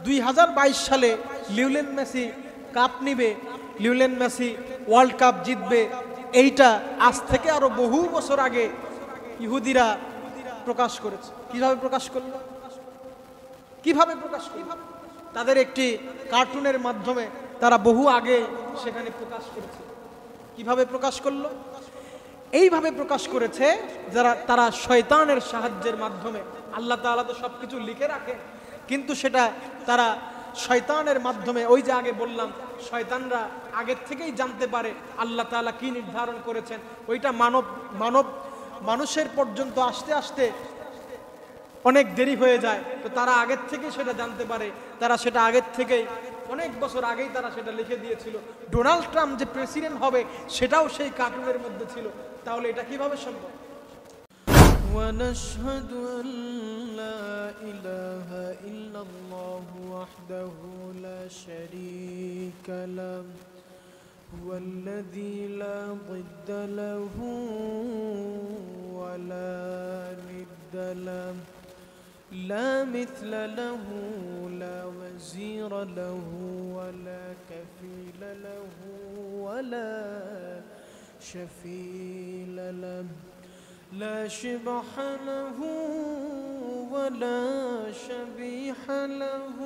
2022 সালে Lionel Messi cup নিবে, Lionel Messi world cup জিতবে, এইটা আজ থেকে আরো বহু বছর আগে ইহুদিরা প্রকাশ করেছে। কিভাবে প্রকাশ করলো? কিভাবে প্রকাশ করলো? তাদের একটি কার্টুনের মাধ্যমে তারা বহু আগে সেখানে প্রকাশ করেছে। কিভাবে প্রকাশ করলো? এইভাবে প্রকাশ করেছে তারা শয়তানের সাহায্যের মাধ্যমে। আল্লাহ তাআলা তো সবকিছু লিখে রাখে, কিন্তু সেটা তারা শয়তানের মাধ্যমে, ওই যে আগে বললাম শয়তানরা আগের থেকেই জানতে পারে আল্লাহ তাআলা কি নির্ধারণ করেছেন, ওইটা মানুষের পর্যন্ত আসতে আসতে অনেক দেরি হয়ে যায়। তো তারা আগের থেকে সেটা জানতে পারে, তারা সেটা আগের থেকেই অনেক বছর আগেই তারা সেটা লিখে দিয়েছিল। ডোনাল্ড ট্রাম্প যে প্রেসিডেন্ট হবে সেটাও সেই কার্টুনের মধ্যে ছিল। তাহলে এটা কিভাবে সম্ভব? ونشهد أن لا إله إلا الله وحده لا شريك له هو الذي لا ضد له ولا ند له لا مثل له لا وزير له ولا كفيل له ولا شفيل له لا شبح له ولا شبيح له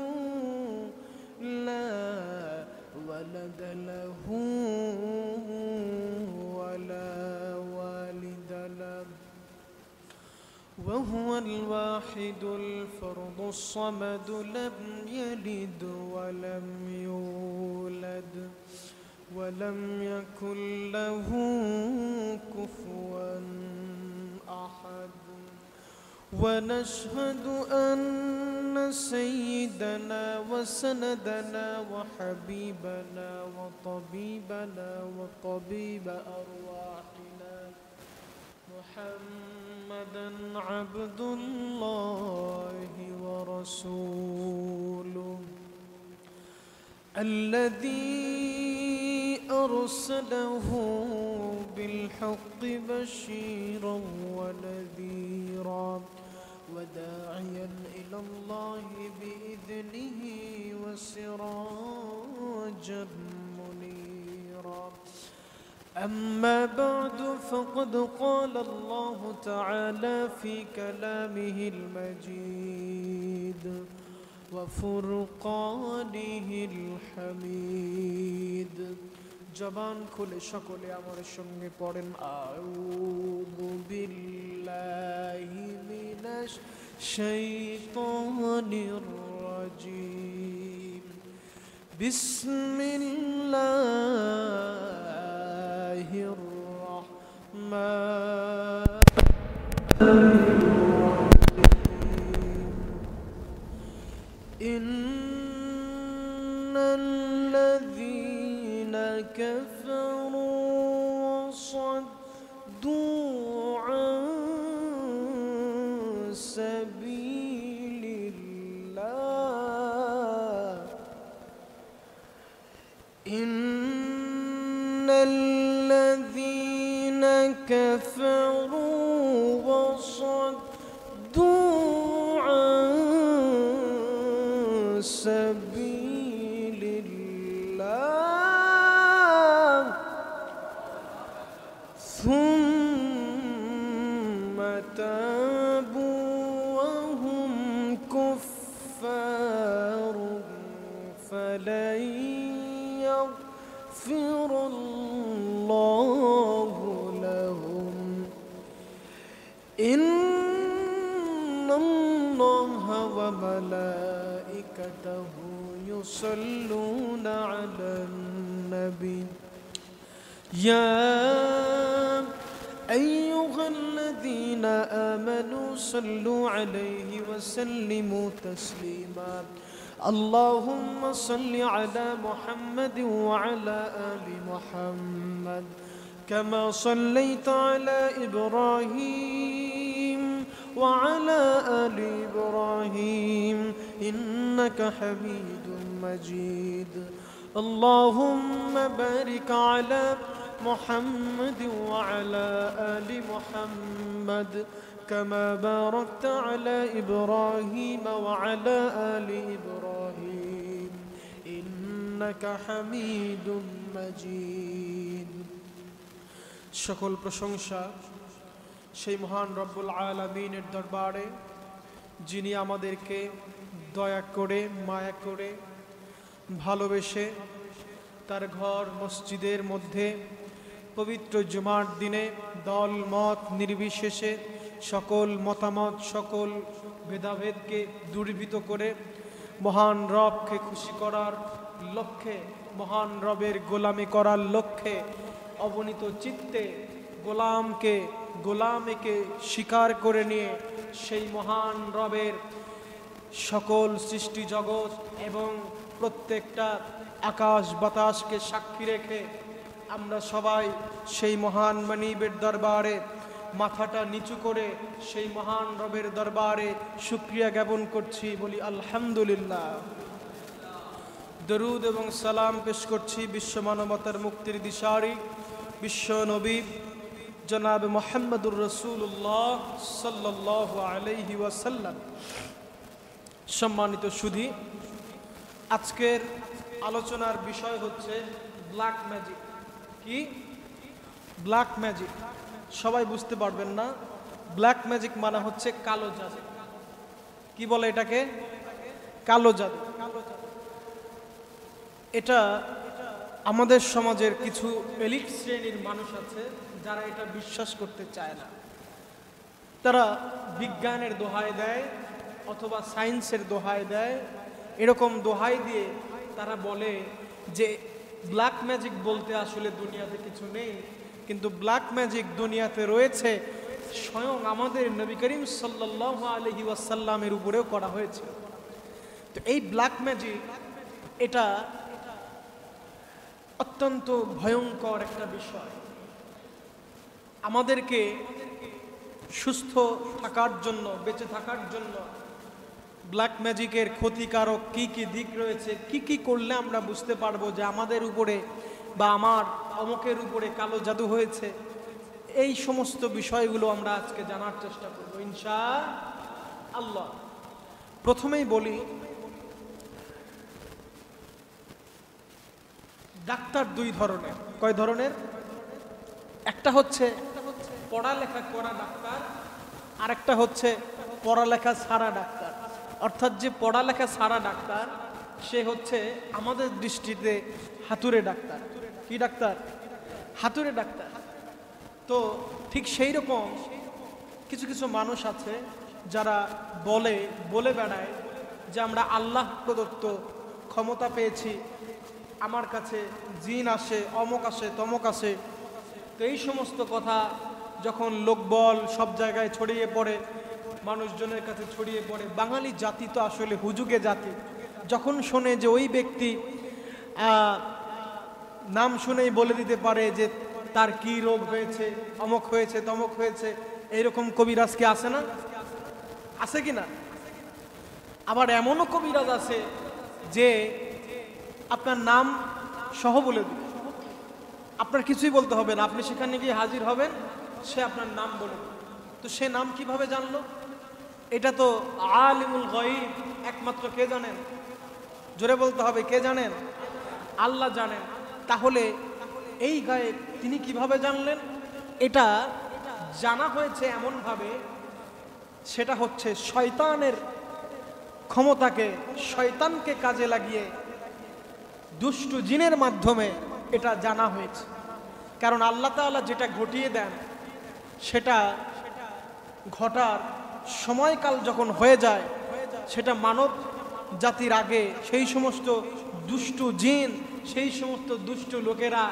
لا ولد له ولا والد له وهو الواحد الفرد الصمد لم يلد ولم يولد ولم يكن له كفوا أحد ونشهد أن سيدنا وسندنا وحبيبنا وطبيبنا وطبيب أرواحنا محمدا عبد الله ورسوله الذي أرسله بالحق بشيرا ونذيرا وداعيا إلى الله بإذنه وسراجا منيرا أما بعد فقد قال الله تعالى في كلامه المجيد وفرقانه الحميد জবান খুলে সকলে আমার সঙ্গে পড়েন আউযু বিল্লাহি মিনাশ শাইতানির রাজিম বিসমিল্লাহির রাহমানির রাহিম ইন্নাল্লাযীনা كفروا وصدوا عن سبيل الله إن الذين كفروا وصدوا عن سبيل الله ثم تابوا وهم كفار فلن يغفر الله لهم إن الله وملائكته يصلون على النبي يا أيها الذين آمنوا صلوا عليه وسلموا تسليما اللهم صل على محمد وعلى آل محمد كما صليت على إبراهيم وعلى آل إبراهيم إنك حميد مجيد اللهم بارك على محمد وعلى آل محمد كما باركت على إبراهيم وعلى آل إبراهيم إنك حميد مجيد সকল প্রশংসা সেই মহান রব্বুল আলামিনের দরবারে যিনি আমাদেরকে দয়া করে মায়া করে ভালোবেসে তার ঘর মসজিদের মধ্যে পবিত্র জুমার দিনে দল মত নির্বিশেষে সকল মতামত সকল ভেদাভেদকে দূরীভূত করে মহান রবকে খুশি করার লক্ষ্যে মহান রবের গোলামি করার লক্ষ্যে অবনীত চিত্তে গোলামীকে স্বীকার করে নিয়ে সেই মহান রবের সকল সৃষ্টি জগৎ এবং প্রত্যেকটা আকাশ বাতাসকে সাক্ষী রেখে আমরা সবাই সেই মহান মানিবের দরবারে মাথাটা নিচু করে সেই মহান রবের দরবারে শুকরিয়া জ্ঞাপন করছি, বলি আলহামদুলিল্লাহ। দরুদ এবং সালাম পেশ করছি বিশ্ব মানবতার মুক্তির দিশারি বিশ্ব নবী জনাব মুহাম্মদুর রাসূলুল্লাহ সাল্লাল্লাহু আলাইহি ওয়াসাল্লাম। সম্মানিত সুধী, আজকের আলোচনার বিষয় হচ্ছে ব্ল্যাক ম্যাজিক। কি ব্ল্যাক ম্যাজিক? সবাই বুঝতে পারবেন না। ব্ল্যাক ম্যাজিক মানে হচ্ছে কালো জাদু। কি বলে এটাকে? কালো জাদু। এটা আমাদের সমাজের কিছু এলিট শ্রেণীর মানুষ আছে যারা এটা বিশ্বাস করতে চায় না। তারা বিজ্ঞানের দোহাই দেয় অথবা সায়েন্সের দোহাই দেয়। এরকম দোহাই দিয়ে তারা বলে যে ব্ল্যাক ম্যাজিক বলতে আসলে দুনিয়াতে কিছু নেই, কিন্তু ব্ল্যাক ম্যাজিক দুনিয়াতে রয়েছে। স্বয়ং আমাদের নবী করিম সাল্লাল্লাহু আলাইহি ওয়াসাল্লামের উপরেও করা হয়েছে। তো এই ব্ল্যাক ম্যাজিক এটা অত্যন্ত ভয়ঙ্কর একটা বিষয়। আমাদেরকে সুস্থ থাকার জন্য, বেঁচে থাকার জন্য ব্ল্যাক ম্যাজিকের ক্ষতিকারক কি কি দিক রয়েছে, কি কি করলে আমরা বুঝতে পারবো যে আমাদের উপরে বা আমার অমুকের উপরে কালো জাদু হয়েছে, এই সমস্ত বিষয়গুলো আমরা আজকে জানার চেষ্টা করব ইনশাআল্লাহ। প্রথমেই বলি, ডাক্তার দুই ধরনের। কয় ধরনের? একটা হচ্ছে পড়ালেখা করা ডাক্তার, আর একটা হচ্ছে পড়ালেখা ছাড়া ডাক্তার। অর্থাৎ যে পড়ালেখা ছাড়া ডাক্তার সে হচ্ছে আমাদের দৃষ্টিতে হাতুড়ে ডাক্তার। কি ডাক্তার? হাতুড়ে ডাক্তার। তো ঠিক সেই রকম কিছু কিছু মানুষ আছে যারা বলে বেড়ায় যে আমরা আল্লাহ প্রদত্ত ক্ষমতা পেয়েছি, আমার কাছে জিন আসে, অমক আসে, তমক আসে। তো এই সমস্ত কথা যখন লোকবল সব জায়গায় ছড়িয়ে পড়ে, মানুষজনের কাছে ছড়িয়ে পড়ে, বাঙালি জাতি তো আসলে হুজুগে জাতি। যখন শোনে যে ওই ব্যক্তি নাম শুনেই বলে দিতে পারে যে তার কি রোগ হয়েছে, অমক হয়েছে, তমক হয়েছে, এইরকম কবিরাজ কি আছে না? আছে কি না? আবার এমনও কবিরাজ আছে যে আপনার নাম সহ বলে দিবে, আপনার কিছুই বলতে হবে না, আপনি সেখানে গিয়ে হাজির হবেন, সে আপনার নাম বলে দেবে। তো সে নাম কিভাবে জানলো? এটা তো আলিমুল গায়ব, একমাত্র কে জানেন? জোরে বলতে হবে, কে জানেন? আল্লাহ জানেন। তাহলে এই গায়েব তিনি কিভাবে জানলেন? এটা জানা হয়েছে এমনভাবে, সেটা হচ্ছে শয়তানের ক্ষমতাকে, শয়তানকে কাজে লাগিয়ে দুষ্টু জিনের মাধ্যমে এটা জানা হয়েছে। কারণ আল্লাহ তাআলা যেটা ঘটিয়ে দেন সেটা ঘটার সময়কাল যখন হয়ে যায়, সেটা মানব জাতির আগে সেই সমস্ত দুষ্টু জিন, সেই সমস্ত দুষ্টু লোকেরা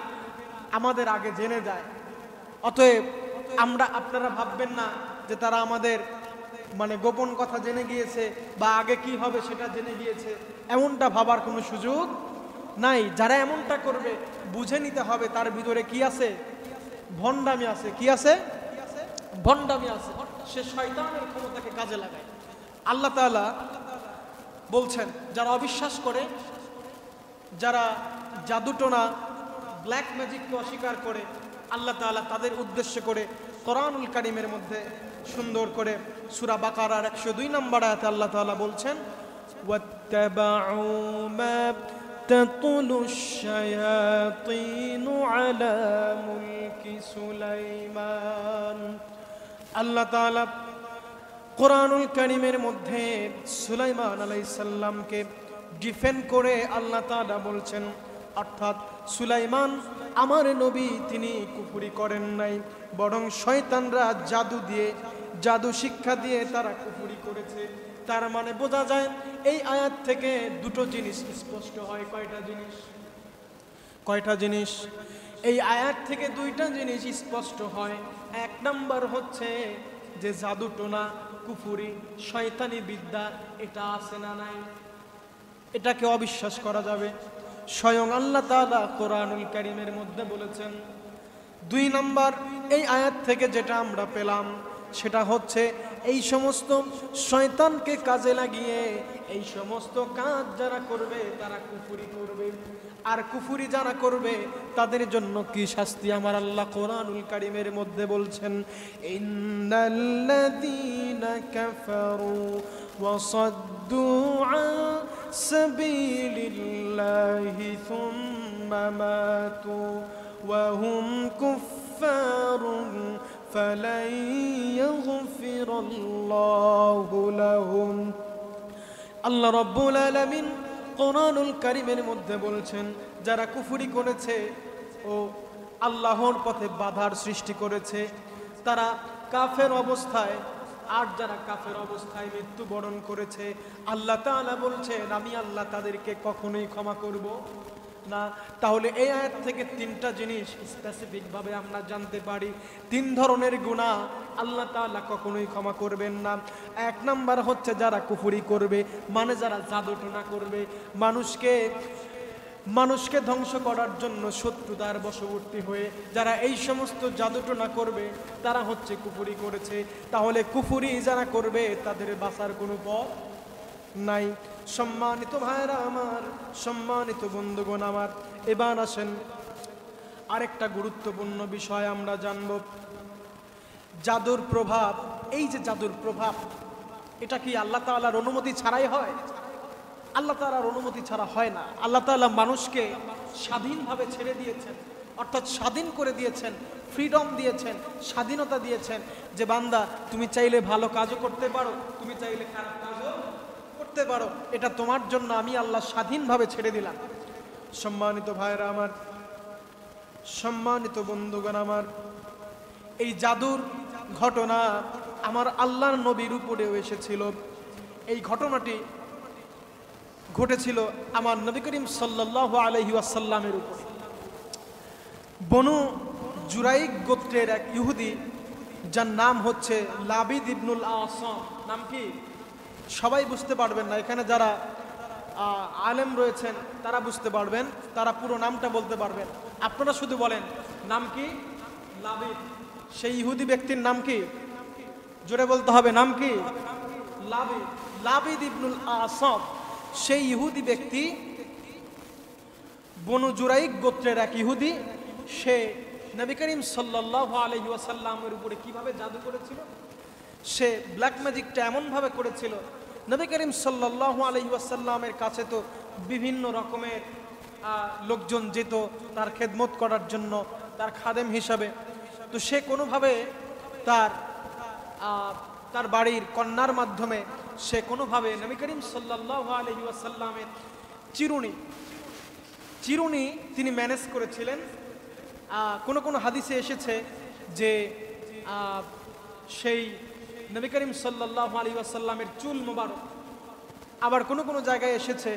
আমাদের আগে জেনে যায়। অতএব আপনারা ভাববেন না যে তারা আমাদের গোপন কথা জেনে গিয়েছে বা আগে কি হবে সেটা জেনে গিয়েছে, এমনটা ভাবার কোনো সুযোগ নাই। যারা এমনটা করবে বুঝে নিতে হবে তার ভিতরে কি আছে? ভণ্ডামি আছে। কি আছে? ভণ্ডামি আছে। সে শয়তানের ক্ষমতাকে কাজে লাগায়। আল্লাহ তাআলা বলছেন, যারা অবিশ্বাস করে, যারা জাদুটোনা ব্ল্যাক ম্যাজিককে অস্বীকার করে, আল্লাহ তাআলা তাদের উদ্দেশ্য করে কোরআনুল কারীমের মধ্যে সুন্দর করে সূরা বাকারার 102 নম্বর আয়াতে আল্লাহ তাআলা বলছেন, ওয়াত্তাবাউ মা تتلو الشياطين على ملك سليمان আল্লাহ তাআলা কোরআনুল কারীমের মধ্যে সুলাইমান আলাইহিস সালামকে ডিফেন্ড করে আল্লাহ তাআলা বলছেন, অর্থাৎ সুলাইমান আমার নবী তিনি কুফরি করেন নাই, বরং শয়তানরা জাদু দিয়ে, জাদু শিক্ষা দিয়ে তারা কুফরি করেছে। তার মানে বোঝা যায় এই আয়াত থেকে দুটো জিনিস স্পষ্ট হয়। কয়টা জিনিস? এই আয়াত থেকে দুইটা জিনিস স্পষ্ট হয়। এক নাম্বার হচ্ছে যে জাদু টোনা, কুফরি, শয়তানি বিদ্যা এটা আছে না নাই, এটাকে অবিশ্বাস করা যাবে? স্বয়ং আল্লাহ তাআলা কোরআনুল কারীমের মধ্যে বলেছেন। দুই নাম্বার, এই আয়াত থেকে যেটা আমরা পেলাম সেটা হচ্ছে এই সমস্ত শয়তানকে কাজে লাগিয়ে এই সমস্ত কাজ যারা করবে তারা কুফরি করবে, আর কুফরি যারা করবে তাদের জন্য কি শাস্তি আমার আল্লাহ কোরআনুল কারীমের মধ্যে বলছেন, ইন্নাল্লাযীনা কাফারু ওয়া সাদ্দু আন সাবিলিল্লাহি সুম্মা মাতু ওয়া হুম কুফফারুন ফালাই ইয়াগফিরাল্লাহু লাহুম। আল্লাহ রাব্বুল আলামিন কোরআনুল কারীমের মধ্যে বলছেন, যারা কুফরি করেছে ও আল্লাহর পথে বাধার সৃষ্টি করেছে তারা কাফের অবস্থায়, আর যারা কাফের অবস্থায় মৃত্যুবরণ করেছে আল্লাহ তাআলা বলছেন আমি আল্লাহ তাদেরকে কখনোই ক্ষমা করব না। তাহলে এই আয়াত থেকে তিনটা জিনিস স্পেসিফিক ভাবে আমরা জানতে পারি। তিন ধরনের গুনাহ আল্লাহ তাআলা কখনোই ক্ষমা করবেন না। এক নাম্বার হচ্ছে যারা কুফরি করবে, মানে যারা জাদুটোনা করবে, মানুষকে ধ্বংস করার জন্য শত্রুতার বশবর্তী হয়ে যারা এই সমস্ত জাদুটোনা করবে তারা হচ্ছে কুফরি করেছে। তাহলে কুফরি যারা করবে তাদের বাঁচার কোনো পথ নাই। সম্মানিত ভাইরা আমার, সম্মানিত বন্ধুগণ আমার, এবার আসেন আরেকটা গুরুত্বপূর্ণ বিষয় আমরা জানব, জাদুর প্রভাব। এই যে জাদুর প্রভাব, এটা কি আল্লাহ তাআলার অনুমতি ছাড়াই হয়? আল্লাহ তাআলার অনুমতি ছাড়া হয় না। আল্লাহ তাআলা মানুষকে স্বাধীনভাবে ছেড়ে দিয়েছেন, অর্থাৎ স্বাধীন করে দিয়েছেন, ফ্রিডম দিয়েছেন, স্বাধীনতা দিয়েছেন যে বান্দা তুমি চাইলে ভালো কাজও করতে পারো, তুমি চাইলে খারাপ কাজও করতে পারো, এটা তোমার জন্য আমি আল্লাহ স্বাধীনভাবে ছেড়ে দিলাম। সম্মানিত ভাইরা আমার, সম্মানিত বন্ধুগণ আমার, এই জাদুর ঘটনা আমার আল্লাহর নবীর উপরেও এসেছিল। এই ঘটনাটি ঘটেছিল আমার নবী করিম সাল্লাল্লাহু আলাইহি ওয়াসাল্লামের উপরে। বনু জুরাইক গোত্রের এক ইহুদি, যার নাম হচ্ছে লাবিদ ইবনুল আসাম। নাম কি? সবাই বুঝতে পারবেন না, এখানে যারা আলেম রয়েছেন তারা বুঝতে পারবেন, তারা পুরো নামটা বলতে পারবেন। আপনারা শুধু বলেন নাম কি? লাবিদ। সেই ইহুদি ব্যক্তির নাম কি? জোরে বলতে হবে, নাম কি? লাবিদ। লাবিদ ইবনুল আসাম সেই ইহুদি ব্যক্তি, বনু জুরাইক গোত্রের এক ইহুদি। সে নবী করিম সাল্লাল্লাহু আলাইহি ওয়াসাল্লামের উপরে কিভাবে জাদু করেছিল, সে ব্ল্যাক ম্যাজিকটা এমনভাবে করেছিল। নবী করিম সাল্লাল্লাহু আলাইহি ওয়াসাল্লামের কাছে তো বিভিন্ন রকমের লোকজন যেত তার খেদমত করার জন্য, তার খাদেম হিসাবে। তো সে কোনোভাবে তার বাড়ির কন্যার মাধ্যমে সে কোনোভাবে নবী করিম সাল্লাল্লাহু আলাইহি ওয়াসাল্লামের চিরুনি তিনি ম্যানেজ করেছিলেন। কোনো হাদিসে এসেছে যে সেই নবী করিম সাল্লাল্লাহু আলাইহি ওয়াসাল্লামের চুল মোবারক, আবার কোনো জায়গায় এসেছে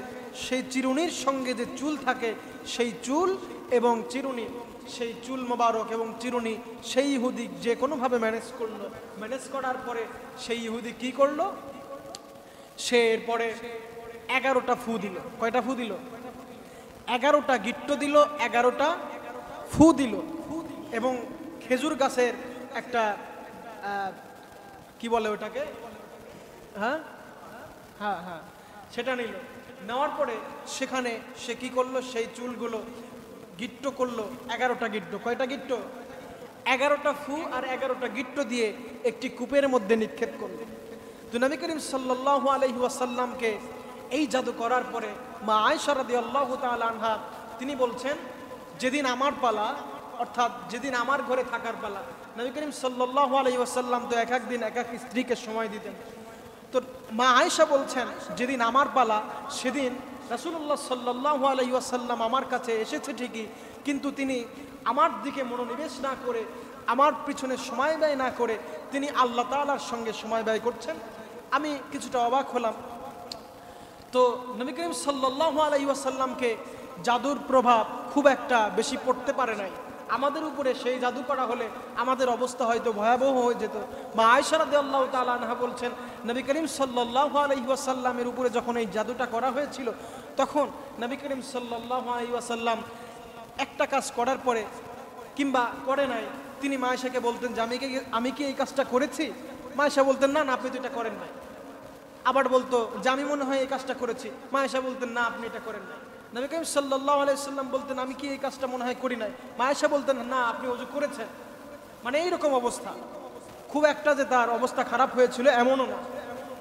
সেই চিরুনির সঙ্গে যে চুল থাকে সেই চুল এবং চিরুনি, সেই চুল মোবারক এবং চিরুনি সেই ইহুদি যে কোনোভাবে ম্যানেজ করলো। ম্যানেজ করার পরে সেই ইহুদি কি করলো, সে এরপরে 11টা ফু দিল। কয়টা ফু দিল? 11টা গিট্ট দিল, 11টা ফু দিল, এবং খেজুর গাছের একটা কি বলে ওটাকে, হ্যাঁ হ্যাঁ হ্যাঁ সেটা নিল। নেওয়ার পরে সেখানে সে কি করলো, সেই চুলগুলো গিট্ট করলো, 11টা গিট্ট। কয়টা গিট্ট? 11টা ফু আর 11টা গিট্ট দিয়ে একটি কূপের মধ্যে নিক্ষেপ করলো। তো নবী করিম সাল্লাল্লাহু আলাইহি ওয়াসাল্লামকে এই জাদু করার পরে মা আয়েশা রাদিয়াল্লাহু তাআলা আনহা তিনি বলছেন, যেদিন আমার পালা, অর্থাৎ যেদিন আমার ঘরে থাকার পালা, নবী করিম সাল্লাল্লাহু আলাইহি ওয়াসাল্লাম তো এক এক দিন এক এক স্ত্রীকে সময় দিতেন। তো মা আয়েশা বলছেন, যেদিন আমার পালা সেদিন রাসূলুল্লাহ সাল্লাল্লাহু আলাইহি ওয়াসাল্লাম আমার কাছে এসেছে ঠিকই, কিন্তু তিনি আমার দিকে মনোনিবেশ না করে, আমার পিছনে সময় ব্যয় না করে তিনি আল্লাহ তাআলার সঙ্গে সময় ব্যয় করছেন। আমি কিছুটা অবাক হলাম। তো নবী করিম সাল্লাল্লাহু আলাইহি ওয়াসাল্লামকে জাদুর প্রভাব খুব একটা বেশি পড়তে পারে নাই। আমাদের উপরে সেই জাদু করা হলে আমাদের অবস্থা হয়তো ভয়াবহ হয়ে যেত। মা আয়েশা রাদিয়াল্লাহু তাআলা আনহা বলছেন, নবী করিম সাল্লাল্লাহু আলাইহি ওয়াসাল্লামের উপরে যখন এই জাদুটা করা হয়েছিল, তখন নবী করিম সাল্লাল্লাহু আলাইহি ওয়াসাল্লাম একটা কাজ করার পরে কিংবা করে নাই, তিনি মা আয়েশাকে বলতেন যে আমি কি এই কাজটা করেছি? মা আয়েশা বলতেন, না আপনি তো এটা করেন নাই। আবার বলতো যে আমি মনে হয় এই কাজটা করেছি। মা আয়েশা বলতেন, না আপনি এটা করেন নাই। নবী করিম সাল্লাল্লাহু আলাইহি ওয়াসাল্লাম বলতেন, আমি কি এই কাজটা মনে হয় করি নাই। মা আয়েশা বলতেন, না আপনি ওযু করেছেন। মানে এইরকম অবস্থা, খুব একটা যে তার অবস্থা খারাপ হয়েছিল এমনও না।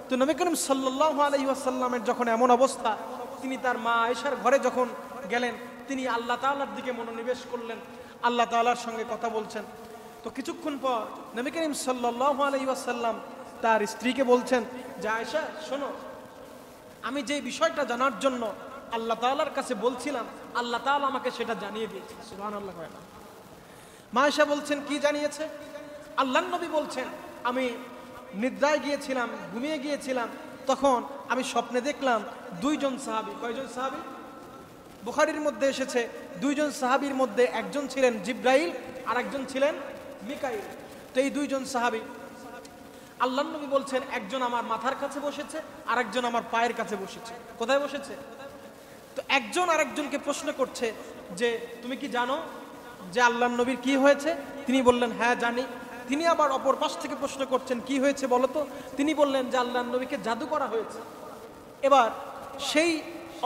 তো নবী করিম সাল্লাল্লাহু আলাইহি ওয়াসাল্লামের যখন এমন অবস্থা, তিনি তার মা আয়েশার ঘরে যখন গেলেন, তিনি আল্লাহ তাআলার দিকে মনোনিবেশ করলেন, আল্লাহ তাআলার সঙ্গে কথা বলছেন। তো কিছুক্ষণ পর নবী করিম সাল্লাল্লাহু আলাইহি ওয়াসাল্লাম তার স্ত্রীকে বলছেন যে, আয়েশা শোনো, আমি যে বিষয়টা জানার জন্য আল্লাহ তাআলার কাছে বলছিলাম, আল্লাহ তাআলা আমাকে সেটা জানিয়ে দিয়েছে। সুবহানাল্লাহ। মা আয়েশা বলছেন, কি জানিয়েছে? আল্লাহর নবী বলছেন, আমি নিদ্রায় গিয়েছিলাম, ঘুমিয়ে গিয়েছিলাম, তখন আমি স্বপ্নে দেখলাম দুইজন সাহাবী। কয়জন সাহাবী? বুখারীর মধ্যে এসেছে দুইজন সাহাবীর মধ্যে একজন ছিলেন জিবরাইল আর একজন ছিলেন মিকাইল। তো এই দুইজন সাহাবী, আল্লাহর নবী বলছেন, একজন আমার মাথার কাছে বসেছে আর একজন আমার পায়ের কাছে বসেছে। কোথায় বসেছে? তো একজন আরেকজনকে প্রশ্ন করছে যে, তুমি কি জানো যে আল্লাহর নবীর কি হয়েছে? তিনি বললেন, হ্যাঁ জানি। তিনি আবার অপর পাশ থেকে প্রশ্ন করছেন, কি হয়েছে বলো তো? তিনি বললেন যে আল্লাহর নবীকে জাদু করা হয়েছে। এবার সেই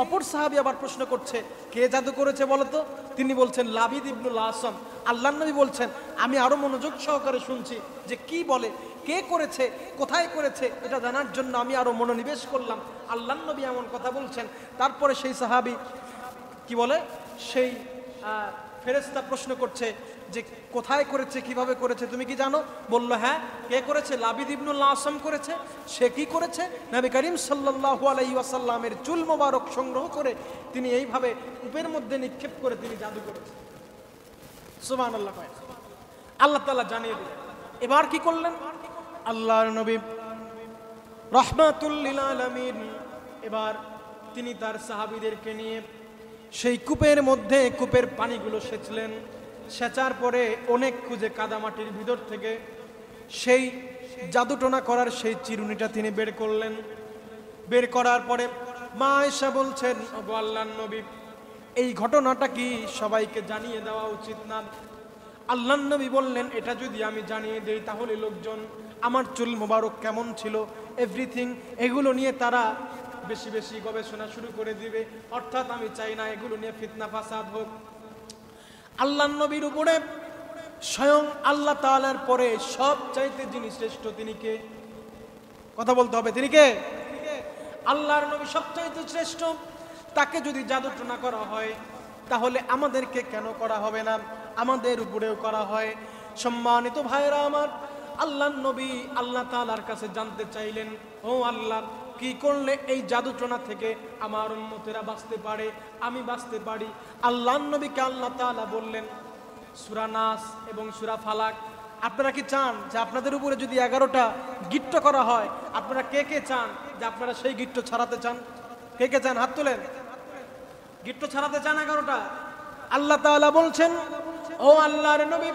অপর সাহাবী আবার প্রশ্ন করছে, কে জাদু করেছে বলো তো? তিনি বলছেন, লাবিদ ইবনুল আসম। আল্লাহর নবী বলছেন, আমি আরো মনোযোগ সহকারে শুনছি যে কি বলে, কে করেছে, কোথায় করেছে, এটা জানার জন্য আমি আরো মনোনিবেশ করলাম। আল্লাহর নবী এমন কথা বলছেন। তারপরে সেই সাহাবী কি বলে, সেই ফেরেশতা প্রশ্ন করছে যে কোথায় করেছে, কিভাবে করেছে, তুমি কি জানো? বলল, হ্যাঁ। কে করেছে? লাবিদ ইবনুল আসম করেছে। সে কি করেছে? নবী করিম সাল্লাল্লাহু আলাইহি ওয়াসাল্লামের চুল মোবারক সংগ্রহ করে তিনি এইভাবে কূপের মধ্যে নিক্ষেপ করে তিনি জাদু করেছে। সুবহানাল্লাহ। আল্লাহ তাআলা জানিয়ে দিলেন। এবার কি করলেন আল্লাহর নবী রাহমাতুল লিল আলামিন? এবার তিনি তার সাহাবীদেরকে নিয়ে সেই কূপের মধ্যে কূপের পানিগুলো সেচলেন। সেচার পরে অনেক খুঁজে কাদামাটির ভিতর থেকে সেই জাদুটোনা করার সেই চিরুনিটা তিনি বের করলেন। বের করার পরে মা আয়েশা বলছেন, ওগো আল্লাহর নবী, এই ঘটনাটা কি সবাইকে জানিয়ে দেওয়া উচিত না? আল্লাহর নবী বললেন, এটা যদি আমি জানিয়ে দেই তাহলে লোকজন আমার চুল মোবারক কেমন ছিল, এভরিথিং, এগুলো নিয়ে তারা বেশি বেশি গবেষণা শুরু করে দিবে। অর্থাৎ আমি চাই না এগুলো নিয়ে ফিতনা ফাসাদ হোক। আল্লাহর নবীর উপরে স্বয়ং আল্লাহ তাআলার পরে সবচাইতে যিনি শ্রেষ্ঠ, তিনি কে? কথা বলতে হবে, তিনি কে? আল্লাহর নবী সবচাইতে শ্রেষ্ঠ। তাকে যদি জাদুটোনা করা হয় তাহলে আমাদেরকে কেন করা হবে না? আমাদের উপরেও করা হয়। সম্মানিত ভাইরা আমার, আল্লাহর নবী আল্লাহ তাআলার কাছে জানতে চাইলেন, ও আল্লাহ, কি করলে এই জাদুটোনা থেকে আমার উম্মতেরা বাঁচতে পারে, আমি বাঁচতে পারি? আল্লাহর নবীকে আল্লাহ তাআলা বললেন সূরা নাস এবং সূরা ফালাক। আপনারা কি চান যে আপনাদের উপরে যদি 11টা গিট্ট করা হয়, আপনারা কে কে চান যে আপনারা সেই গিট্ট ছাড়াতে চান? কে কে চান? হাত তোলেন। গিট্ট ছাড়াতে চান 11টা? আল্লাহ তাআলা বলছেন, ও আল্লাহর নবী,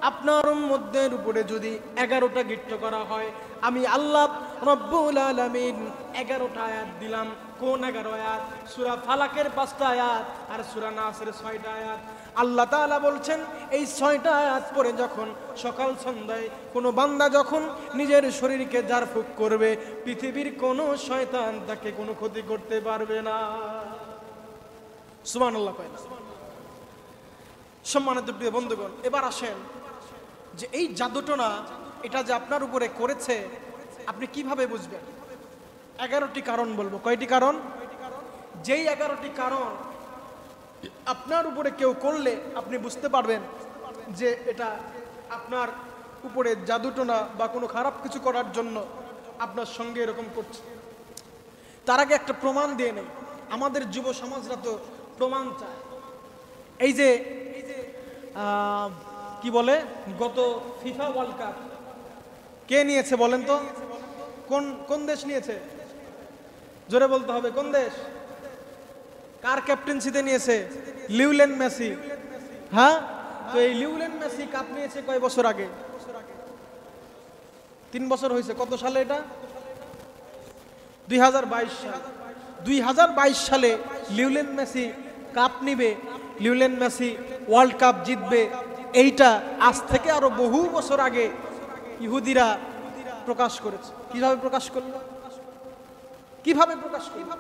আপনার উম্মতদের উপরে যদি 11টা গিট্ট করা হয়, আমি আল্লাহ রব্বুল আলামিন 11টা আয়াত দিলাম। কোন 11 আয়াত? সূরা ফালাকের 5টা আয়াত আর সূরা নাসের 6টা আয়াত। আল্লাহ তাআলা বলছেন, এই 6টা আয়াত পড়ে যখন সকাল সন্ধ্যায় কোনো বান্দা যখন নিজের শরীরকে জারফুক করবে, পৃথিবীর কোনো শয়তান তাকে কোনো ক্ষতি করতে পারবে না। সুবহানাল্লাহ। সম্মানিত প্রিয় বন্ধুগণ, এবার আসেন যে এই জাদুটোনা এটা যে আপনার উপরে করেছে, আপনি কিভাবে বুঝবেন? 11টি কারণ বলবো। কয়টি কারণ? যেই 11টি কারণ আপনার উপরে কেউ করলে আপনি বুঝতে পারবেন যে এটা আপনার উপরে জাদুটোনা বা কোনো খারাপ কিছু করার জন্য আপনার সঙ্গে এরকম করছে। তার আগে একটা প্রমাণ দিয়ে নেই। আমাদের যুব সমাজরা তো প্রমাণ চায়। এই যে কি বলে, গত ফিফা ওয়ার্ল্ড কাপ কে নিয়েছে বলেন তো? কোন দেশ নিয়েছে? জোরে বলতে হবে, কোন দেশ? কার ক্যাপ্টেন্সিতে নিয়েছে? Lionel Messi. হ্যাঁ, তো এই লিওনেল মেসি কাপ নিয়েছে কয় বছর আগে? 3 বছর হয়েছে। কত সালে এটা? 2022 সাল। 2022 সালে লিওনেল মেসি কাপ নিবে, লিওনেল মেসি ওয়ার্ল্ড কাপ জিতবে, এইটা আজ থেকে আরো বহু বছর আগে ইহুদিরা প্রকাশ করেছে। কিভাবে প্রকাশ করলো? কিভাবে প্রকাশ করলো?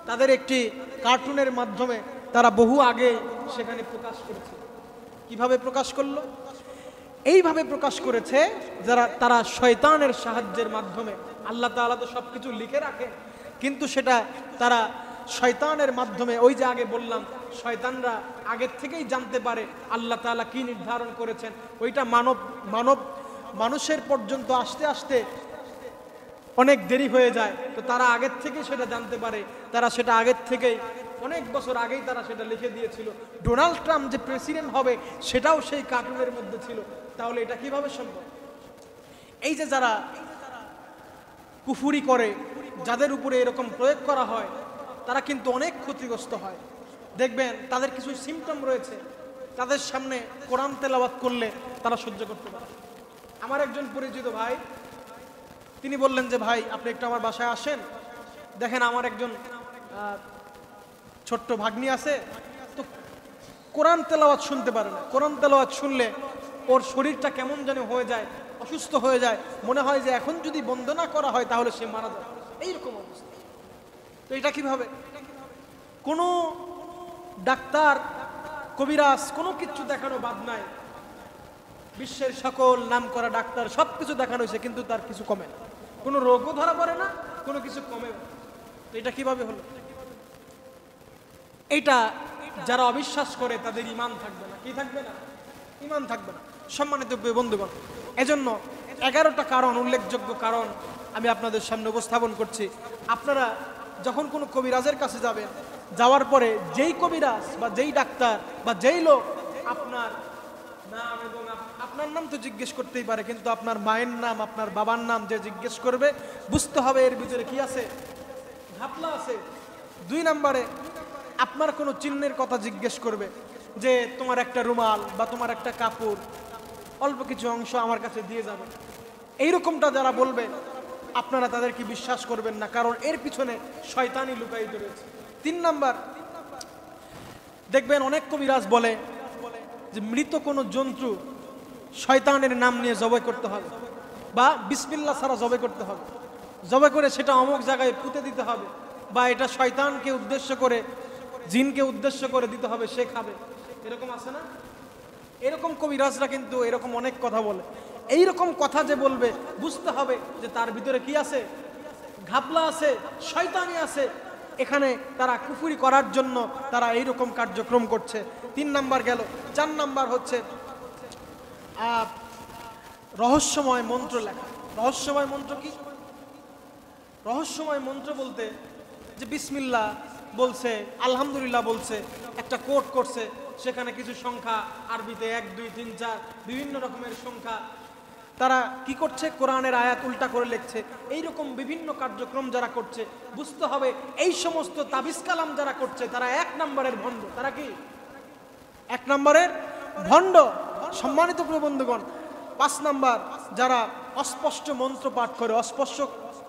তাদের একটি কার্টুনের মাধ্যমে তারা বহু আগে সেখানে প্রকাশ করেছে। কিভাবে প্রকাশ করলো? এইভাবে প্রকাশ করেছে তারা শয়তানের সাহায্যের মাধ্যমে। আল্লাহ তাআলা তো সবকিছু লিখে রাখে, কিন্তু সেটা তারা শয়তানের মাধ্যমে, ওই যে আগে বললাম শয়তানরা আগের থেকেই জানতে পারে আল্লাহ তাআলা কি নির্ধারণ করেছেন। ওইটা মানুষের পর্যন্ত আসতে আসতে অনেক দেরি হয়ে যায়। তো তারা আগের থেকেই সেটা জানতে পারে। তারা সেটা আগের থেকেই, অনেক বছর আগেই তারা সেটা লিখে দিয়েছিল। ডোনাল্ড ট্রাম্প যে প্রেসিডেন্ট হবে সেটাও সেই কার্টুনের মধ্যে ছিল। তাহলে এটা কিভাবে সম্ভব? এই যে যারা কুফরি করে, যাদের উপরে এরকম প্রয়োগ করা হয়, তারা কিন্তু অনেক ক্ষতিগ্রস্ত হয়। দেখবেন তাদের কিছু সিমটম রয়েছে, তাদের সামনে কোরআন তেলাওয়াত করলে তারা সহ্য করতে পারে। আমার একজন পরিচিত ভাই, তিনি বললেন যে ভাই আপনি একটু আমার বাসায় আসেন, দেখেন আমার একজন ছোট্ট ভাগ্নি আছে, তো কোরআন তেলাওয়াত শুনতে পারে না। কোরআন তেলাওয়াত শুনলে ওর শরীরটা কেমন যেন হয়ে যায়, অসুস্থ হয়ে যায়, মনে হয় যে এখন যদি বন্ধ না করা হয় তাহলে সে মারা যাবে, এইরকম অবস্থা। তো এটা কিভাবে? কোনো ডাক্তার, কবিরাজ কোনো কিছু দেখানো বাদ নাই। বিশ্বের সকল নামকরা ডাক্তার সবকিছু দেখানো হয়েছে, কিন্তু তার কিছু কমে না। কোনো রোগও ধরা পড়ে না, কোনো কিছু কমে না। তো এটা কিভাবে হলো? এটা যারা অবিশ্বাস করে তাদের ঈমান থাকবে না। কি থাকবে না? ঈমান থাকবে না। সম্মানিত বন্ধুগণ, এজন্য 11টা কারণ, উল্লেখযোগ্য কারণ আমি আপনাদের সামনে উপস্থাপন করছি। আপনারা যখন কোনো কবিরাজের কাছে যাবেন, যাওয়ার পরে যেই কবিরাজ বা যেই ডাক্তার বা যেই লোক আপনার নাম এবং আপনার নাম তো জিজ্ঞেস করতেই পারে, কিন্তু আপনার মায়ের নাম, আপনার বাবার নাম যে জিজ্ঞেস করবে, বুঝতে হবে এর ভিতরে কি আছে, ঘাপলা আছে। 2 নম্বরে আপনার কোনো চিহ্নের কথা জিজ্ঞেস করবে, যে তোমার একটা রুমাল বা তোমার একটা কাপড়, অল্প কিছু অংশ আমার কাছে দিয়ে যাবে। এইরকমটা যারা বলবে আপনারা তাদেরকে বিশ্বাস করবেন না, কারণ এর পিছনে শয়তানি লুকায়িত রয়েছে। 3 নম্বর, দেখবেন অনেক কবিরাজ বলে যে মৃত কোনো জন্তু শয়তানের নাম নিয়ে জবাই করতে হবে, বা বিসমিল্লাহ ছাড়া জবাই করতে হবে, জবাই করে সেটা অমুক জায়গায় পুঁতে দিতে হবে, বা এটা শয়তানকে উদ্দেশ্য করে, জিনকে উদ্দেশ্য করে দিতে হবে, সে খাবে। এরকম আছে না? এরকম কবিরাজরা কিন্তু এরকম অনেক কথা বলে। এইরকম কথা যে বলবে, বুঝতে হবে যে তার ভিতরে কি আছে, ঘাপলা আছে, শয়তানি আছে। এখানে তারা কুফরি করার জন্য তারা এইরকম কার্যক্রম করছে। 3 নাম্বার গেল। 4 নাম্বার হচ্ছে রহস্যময় মন্ত্র লেখা। রহস্যময় মন্ত্র কি? রহস্যময় মন্ত্র বলতে যে বিসমিল্লাহ বলছে, আলহামদুলিল্লাহ বলছে, একটা কোড করছে, সেখানে কিছু সংখ্যা আরবিতে 1 2 3 4 বিভিন্ন রকমের সংখ্যা, তারা কি করছে, কোরআনের আয়াত উল্টা করে লিখছে। এইরকম বিভিন্ন কার্যক্রম যারা করছে, বুঝতে হবে এই সমস্ত তাবিজ কালাম যারা করছে তারা 1 নম্বরের ভণ্ড। তারা কি 1 নম্বরের ভণ্ড। সম্মানিত প্রিয় বন্ধুগণ, 5 নাম্বার, যারা অস্পষ্ট মন্ত্র পাঠ করে। অস্পষ্ট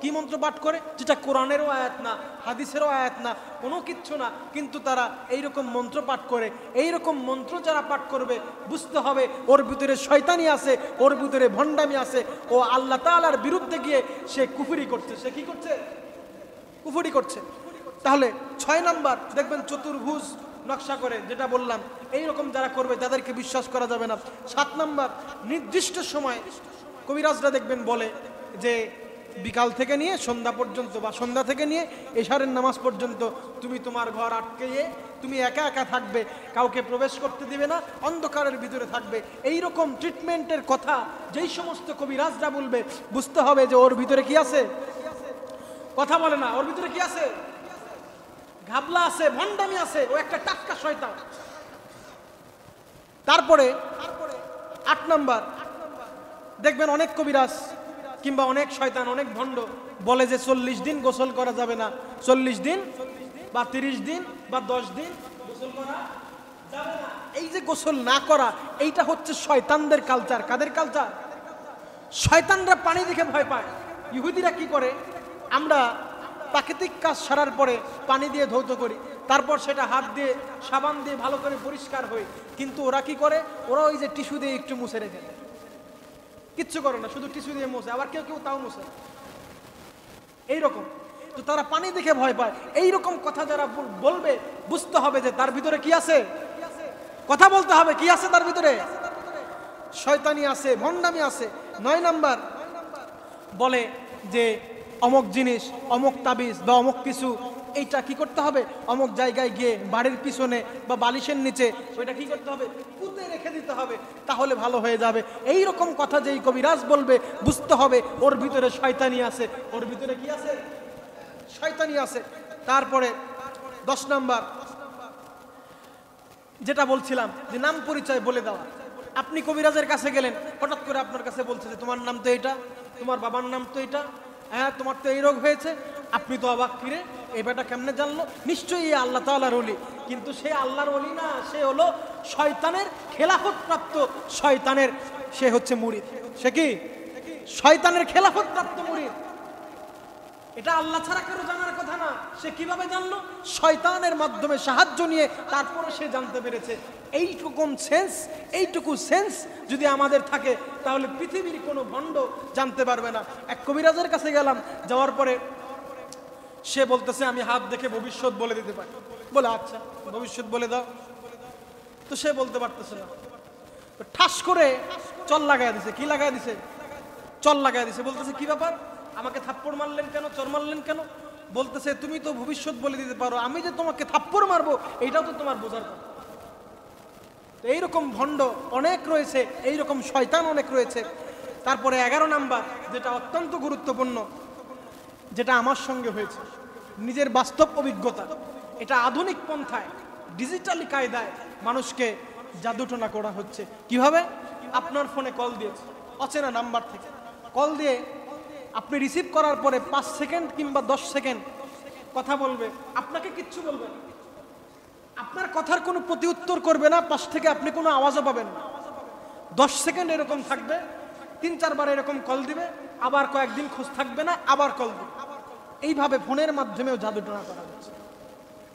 কি মন্ত্র পাঠ করে? যেটা কোরআনেরও আয়াত না, হাদিসেরও আয়াত না, কোনো কিচ্ছু না, কিন্তু তারা এইরকম মন্ত্র পাঠ করে। এইরকম মন্ত্র যারা পাঠ করবে, বুঝতে হবে ওর ভিতরে শয়তানি আছে, ওর ভিতরে ভণ্ডামি আছে, ও আল্লাহ তাআলার বিরুদ্ধে গিয়ে সে কুফরি করছে। সে কি করছে? কুফরি করছে। তাহলে 6 নাম্বার, দেখবেন চতুর্ভুজ নকশা করে, যেটা বললাম, এইরকম যারা করবে তাদেরকে বিশ্বাস করা যাবে না। 7 নাম্বার, নির্দিষ্ট সময় কবিরাজরা দেখবেন বলে যে বিকাল থেকে নিয়ে সন্ধ্যা পর্যন্ত বা সন্ধ্যা থেকে নিয়ে এশারের নামাজ পর্যন্ত তুমি তোমার ঘর আটকে তুমি একা একা থাকবে, কাউকে প্রবেশ করতে দিবে না, অন্ধকারের ভিতরে থাকবে। এই রকম ট্রিটমেন্টের কথা যেই সমস্ত কবিরাজরা বলবে, বুঝতে হবে যে ওর ভিতরে কি আছে। কথা বলে না, ওর ভিতরে কি আছে? ঘাবলা আছে, ভণ্ডামি আছে, ও একটা টাটকা শয়তান। তারপরে 8 নাম্বার, দেখবেন অনেক কবিরাজ কিংবা অনেক শয়তান, অনেক ভণ্ড বলে যে 40 দিন গোসল করা যাবে না, 40 দিন বা 30 দিন বা 10 দিন গোসল করা যাবে না। এই যে গোসল না করা, এইটা হচ্ছে শয়তানদের কালচার। কাদের কালচার? শয়তানরা পানি দেখে ভয় পায়। ইহুদিরা কি করে, আমরা প্রাকৃতিক কাজ সারার পরে পানি দিয়ে ধৌত করি, তারপর সেটা হাত দিয়ে সাবান দিয়ে ভালো করে পরিষ্কার হয়। কিন্তু ওরা কি করে, ওরা ওই যে টিস্যু দিয়ে একটু মুছে রেখে দেয়, কিচ্ছু করে না, শুধু টিস্যু দিয়ে মুছে। আবার কেউ কেউ তাও মুছে এইরকম। তো তারা পানি দেখে ভয় পায়। এইরকম কথা যারা বলবে, বুঝতে হবে যে তার ভিতরে কি আছে। কথা বলতে হবে, কি আছে তার ভিতরে? শয়তানি আছে, ভণ্ডামি আছে। 9 নাম্বার বলে যে অমুক জিনিস, অমুক তাবিজ বা অমুক কিছু, এইটা কি করতে হবে, অমুক জায়গায় গিয়ে বাড়ির পিছনে বা বালিশের নিচে ওইটা কি করতে হবে, পুঁতে রেখে দিতে হবে, তাহলে ভালো হয়ে যাবে। এই রকম কথা যেই কবিরাজ বলবে, বুঝতে হবে ওর ভিতরে শয়তানি আছে। ওর ভিতরে কি আছে? শয়তানি আছে। তারপরে 10 নাম্বার যেটা বলছিলাম, যে নাম পরিচয় বলে দেওয়া। আপনি কবিরাজের কাছে গেলেন, হঠাৎ করে আপনার কাছে বলছে যে তোমার নাম তো এটা, তোমার বাবার নাম তো এটা, হ্যাঁ তোমার তো এই রোগ হয়েছে। আপনি তো অবাক, ফিরে এই ব্যাটা কেমনে জানলো? নিশ্চয়ই আল্লাহ তাআলার ওলি। কিন্তু সে আল্লাহর ওলি না, সে হলো শয়তানের খেলাফত প্রাপ্ত, শয়তানের সে হচ্ছে মুরিদ। সে কি? শয়তানের খেলাফত প্রাপ্ত মুরিদ। এটা আল্লাহ ছাড়া কারো জানার কথা না। সে কিভাবে জানলো? শয়তানের মাধ্যমে সাহায্য নিয়ে তারপরে সে জানতে পেরেছে। এইটুকু সেন্স যদি আমাদের থাকে, তাহলে পৃথিবীর কোনো ভণ্ড জানতে পারবে না। এক কবিরাজের কাছে গেলাম, যাওয়ার পরে সে বলতেছে আমি হাত দেখে ভবিষ্যৎ বলে দিতে পারি। বলে আচ্ছা ভবিষ্যৎ বলে দাও। তো সে বলতে পারতেছে না, ঠাস করে চল লাগাই দিছে। কি লাগাই দিছে? চল লাগাই দিছে। বলতেছে কি ব্যাপার, আমাকে থাপ্পড় মারলেন কেন, চর মারলেন কেন? বলতেছে তুমি তো ভবিষ্যৎ বলে দিতে পারো, আমি যে তোমাকে থাপ্পড় মারবো এইটাও তো তোমার বোঝার কথা। তো এইরকম ভণ্ড অনেক রয়েছে, এইরকম শয়তান অনেক রয়েছে। তারপরে 11 নাম্বার যেটা অত্যন্ত গুরুত্বপূর্ণ, যেটা আমার সঙ্গে হয়েছে, নিজের বাস্তব অভিজ্ঞতা। এটা আধুনিক পন্থায়, ডিজিটালি কায়দায় মানুষকে জাদুটোনা করা হচ্ছে। কিভাবে? আপনার ফোনে কল দিয়েছে, অচেনা নাম্বার থেকে কল দিয়ে আপনি রিসিভ করার পরে 5 সেকেন্ড কিংবা 10 সেকেন্ড কথা বলবে, আপনাকে কিচ্ছু বলবে না, আপনার কথার কোনো প্রতি উত্তর করবে না, পাশ থেকে আপনি কোনো আওয়াজও পাবেন না। 10 সেকেন্ড এরকম থাকবে, 3-4 বার এরকম কল দিবে, আবার কয়েকদিন খোঁজ থাকবে না, আবার কল দিবে। এইভাবে ফোনের মাধ্যমেও জাদুটোনা করা হচ্ছে।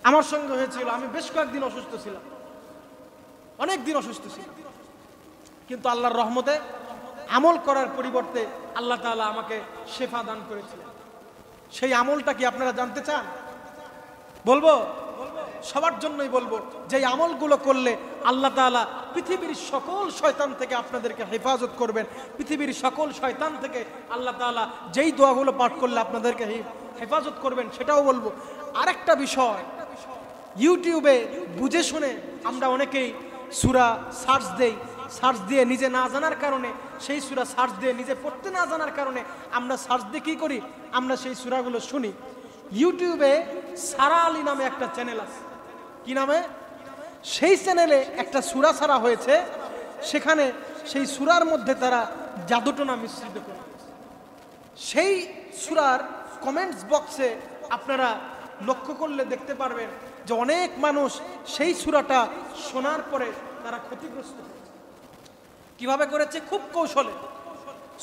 আমার সঙ্গে হয়েছিল, আমি বেশ কয়েকদিন অসুস্থ ছিলাম, অনেক দিন অসুস্থ ছিলাম, কিন্তু আল্লাহর রহমতে আমল করার পরিবর্তে আল্লাহ তাআলা আমাকে শেফা দান করেছিলেন। সেই আমলটা কি আপনারা জানতে চান? বলবো, সবার জন্যই বলবো, যে আমলগুলো করলে আল্লাহ তাআলা পৃথিবীর সকল শয়তান থেকে আপনাদেরকে হেফাজত করবেন। পৃথিবীর সকল শয়তান থেকে আল্লাহ তাআলা যেই দোয়াগুলো পাঠ করলে আপনাদেরকে হেফাজত করবেন, সেটাও বলবো। আরেকটা বিষয়, ইউটিউবে বুঝে শুনে আমরা অনেকেই সূরা সার্চ দেই, সার্চ দিয়ে নিজে না জানার কারণে, সেই সূরা সার্চ দিয়ে নিজে পড়তে না জানার কারণে আমরা সার্চ দিয়ে কী করি, আমরা সেই সূরাগুলো শুনি। ইউটিউবে সারা আলী নামে একটা চ্যানেল আছে। কি নামে? সেই চ্যানেলে একটা সূরা ছাড়া হয়েছে, সেখানে সেই সূরার মধ্যে তারা জাদুটোনা মিশ্রিত করে। সেই সূরার কমেন্টস বক্সে আপনারা লক্ষ্য করলে দেখতে পারবেন যে অনেক মানুষ সেই সূরাটা শোনার পরে তারা ক্ষতিগ্রস্ত হয়েছে। কিভাবে করেছে? খুব কৌশলে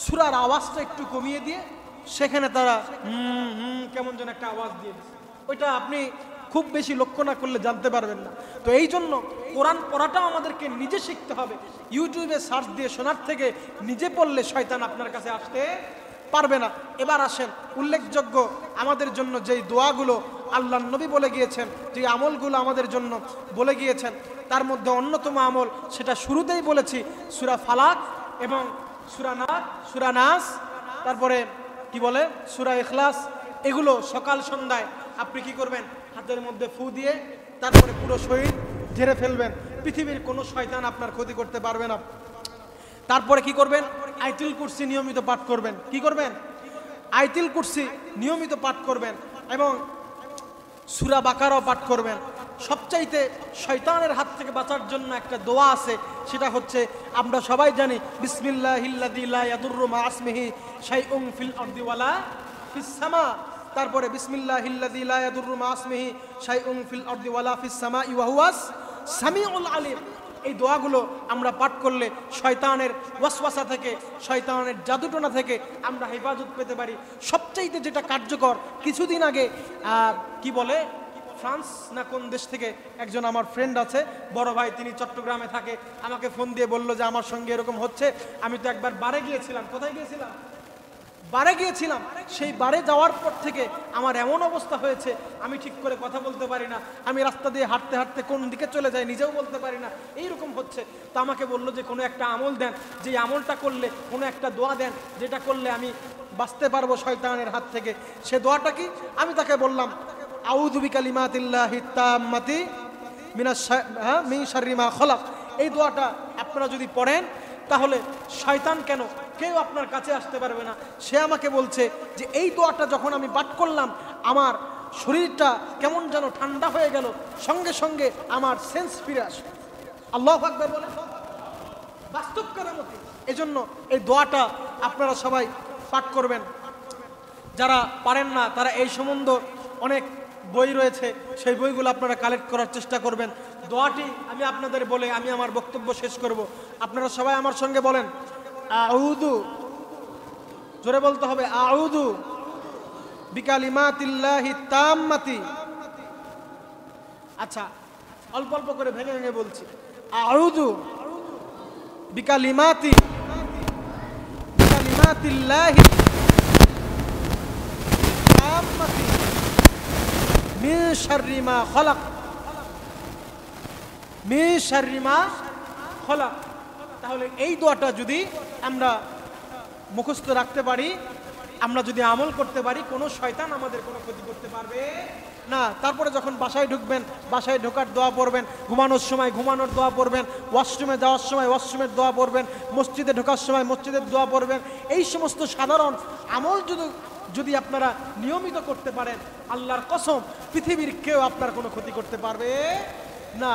সূরার আওয়াজটা একটু কমিয়ে দিয়ে সেখানে তারা কেমন যেন একটা আওয়াজ দিয়ে দিচ্ছে। ওইটা আপনি খুব বেশি লক্ষ্য না করলে জানতে পারবেন না। তো এই জন্য কোরআন পড়াটাও আমাদেরকে নিজে শিখতে হবে। ইউটিউবে সার্চ দিয়ে শোনার থেকে নিজে পড়লে শয়তান আপনার কাছে আসতে পারবে না। এবার আসেন, উল্লেখযোগ্য আমাদের জন্য যেই দোয়াগুলো আল্লাহর নবী বলে গিয়েছেন, যে আমলগুলো আমাদের জন্য বলে গিয়েছেন, তার মধ্যে অন্যতম আমল, সেটা শুরুতেই বলেছি, সূরা ফালাক এবং সূরা নাস, তারপরে কি বলে সূরা ইখলাস, এগুলো সকাল সন্ধ্যায় আপনি কি করবেন, হাতের মধ্যে ফু দিয়ে তারপরে পুরো শরীর ঝেড়ে ফেলবেন। পৃথিবীর কোনো শয়তান আপনার ক্ষতি করতে পারবে না। তারপরে কি করবেন, আয়াতুল কুরসি নিয়মিত পাঠ করবেন। কি করবেন, আয়াতুল কুরসি নিয়মিত পাঠ করবেন এবং সূরা বাকারাও পাঠ করবেন। সবচাইতে শয়তানের হাত থেকে বাঁচার জন্য একটা দোয়া আছে, সেটা হচ্ছে আমরা সবাই জানি বিসমিল্লাহিল্লাযী লা ইয়াদুররু মা ইসমিহি শাইউন ফিল আরদি ওয়ালা ফিস সামা। তারপরে বিসমিল্লাহিল্লাযী লা ইয়াদুররু মা ইসমিহি শাইউন ফিল আরদি ওয়ালা ফিস সামাই ওয়া হুয়াস সামিউল আলিম। এই দোয়াগুলো আমরা পাঠ করলে শয়তানের ওয়াসওয়াসা থেকে, শয়তানের জাদুটোনা থেকে আমরা হেফাজত পেতে পারি। সবচাইতে যেটা কার্যকর, কিছুদিন আগে কি বলে ফ্রান্স না কোন দেশ থেকে একজন আমার ফ্রেন্ড আছে, বড় ভাই, তিনি চট্টগ্রামে থাকে, আমাকে ফোন দিয়ে বললো যে আমার সঙ্গে এরকম হচ্ছে। আমি তো একবার বারে গিয়েছিলাম। কোথায় গিয়েছিলাম? বারে গিয়েছিলাম। সেই বারে যাওয়ার পর থেকে আমার এমন অবস্থা হয়েছে, আমি ঠিক করে কথা বলতে পারি না, আমি রাস্তা দিয়ে হাঁটতে হাঁটতে কোন দিকে চলে যাই নিজেও বলতে পারি না, এইরকম হচ্ছে। তো আমাকে বললো যে কোনো একটা আমল দেন, যে আমলটা করলে, কোনো একটা দোয়া দেন যেটা করলে আমি বাঁচতে পারবো শয়তানের হাত থেকে। সে দোয়াটা কি? আমি তাকে বললাম আউযু বিকালিমাতিল্লাহিত তাম্মাতি মিন শাররি মা খলাক। এই দোয়াটা আপনারা যদি পড়েন তাহলে শয়তান কেন, কেউ আপনার কাছে আসতে পারবে না। সে আমাকে বলছে যে এই দোয়াটা যখন আমি পাঠ করলাম, আমার শরীরটা কেমন যেন ঠান্ডা হয়ে গেল, সঙ্গে সঙ্গে আমার সেন্স ফিরে আসে। আল্লাহু আকবার বলে, বাস্তব কারামতি। এজন্য এই দোয়াটা আপনারা সবাই পাঠ করবেন। যারা পারেন না তারা এই সম্বন্ধ অনেক বই রয়েছে, সেই বইগুলো আপনারা কালেক্ট করার চেষ্টা করবেন। দোয়াটি আমি আপনাদের বলে আমি আমার বক্তব্য শেষ করব। আপনারা সবাই আমার সঙ্গে বলেন আউযু, জোরে বলতে হবে, আউযু বিকালিমাতিল্লাহি তাম্মাতি। আচ্ছা, অল্প অল্প করে ভেঙে ভেঙে বলছি। আউযু বিকালিমাতিল্লাহি তাম্মাতি মিন শাররি মা খলাক, মিন শাররি মা খলাক। তাহলে এই দোয়াটা যদি আমরা মুখস্থ রাখতে পারি, আমরা যদি আমল করতে পারি, কোনো শয়তান আমাদের কোনো ক্ষতি করতে পারবে না। তারপরে যখন বাসায় ঢুকবেন, বাসায় ঢোকার দোয়া পড়বেন, ঘুমানোর সময় ঘুমানোর দোয়া পড়বেন, ওয়াশরুমে যাওয়ার সময় ওয়াশরুমের দোয়া পড়বেন, মসজিদে ঢোকার সময় মসজিদের দোয়া পড়বেন। এই সমস্ত সাধারণ আমল যদি আপনারা নিয়মিত করতে পারেন, আল্লাহর কসম পৃথিবীর কেউ আপনার কোনো ক্ষতি করতে পারবে না।